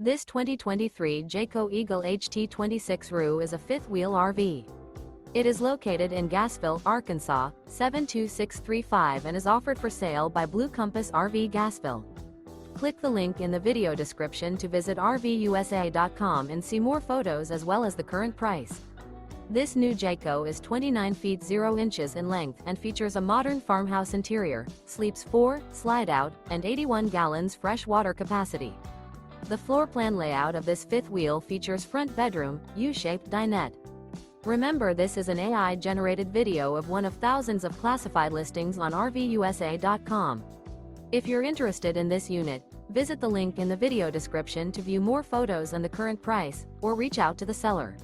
This 2023 Jayco Eagle HT 26 RU is a fifth-wheel RV. It is located in Gassville, Arkansas, 72635 and is offered for sale by Blue Compass RV Gassville. Click the link in the video description to visit RVUSA.com and see more photos as well as the current price. This new Jayco is 29 feet 0 inches in length and features a modern farmhouse interior, sleeps 4, slide-out, and 81 gallons fresh water capacity. The floor plan layout of this fifth wheel features front bedroom, U-shaped dinette. Remember, this is an AI-generated video of one of thousands of classified listings on RVUSA.com. If you're interested in this unit, visit the link in the video description to view more photos and the current price, or reach out to the seller.